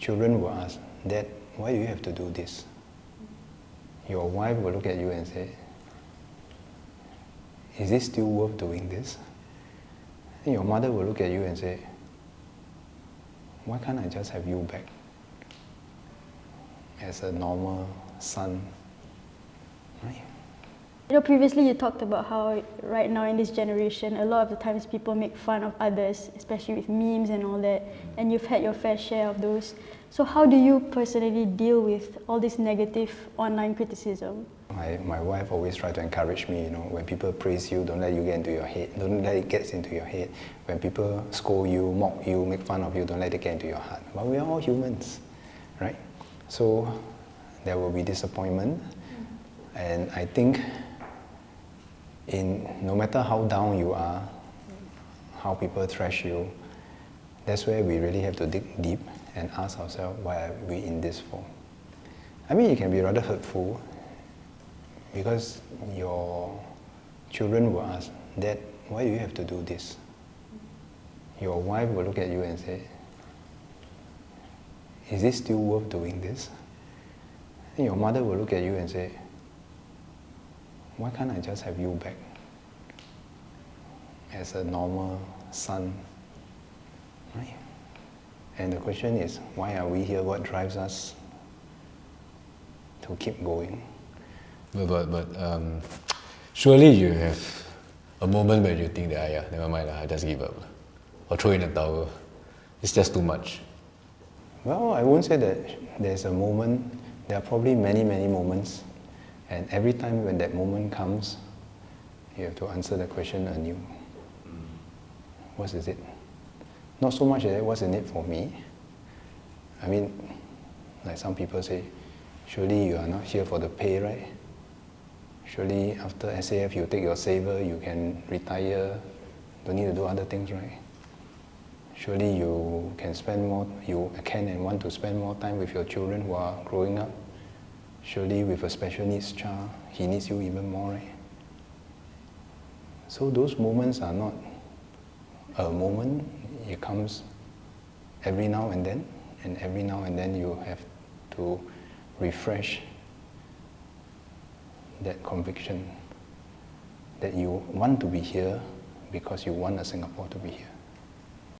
children will ask, Dad, why do you have to do this? Your wife will look at you and say, is it still worth doing this? And your mother will look at you and say, why can't I just have you back as a normal son? Right? Previously you talked about how right now in this generation, a lot of the times people make fun of others, especially with memes and all that, and you've had your fair share of those. So how do you personally deal with all this negative online criticism? My wife always tries to encourage me, when people praise you, don't let it get into your head. Don't let it get into your head. When people scold you, mock you, make fun of you, don't let it get into your heart. But we are all humans, right? So there will be disappointment. And I think no matter how down you are, how people trash you, that's where we really have to dig deep and ask ourselves, why are we in this for? I mean, it can be rather hurtful because your children will ask, Dad, why do you have to do this? Your wife will look at you and say, is it still worth doing this? And your mother will look at you and say, why can't I just have you back as a normal son? Right? And the question is, why are we here? What drives us to keep going? But surely you have a moment where you think that, yeah, never mind, I just give up. Or throw in a towel. It's just too much. Well, I won't say that there's a moment. There are probably many, many moments. And every time when that moment comes, you have to answer the question anew. What is it? Not so much that what's in it for me. I mean, like some people say, surely you are not here for the pay, right? Surely after SAF you take your saver, you can retire, don't need to do other things, right? Surely you can and want to spend more time with your children who are growing up. Surely with a special needs child, he needs you even more, right? So those moments are not a moment. It comes every now and every now and then you have to refresh that conviction that you want to be here because you want Singapore to be here.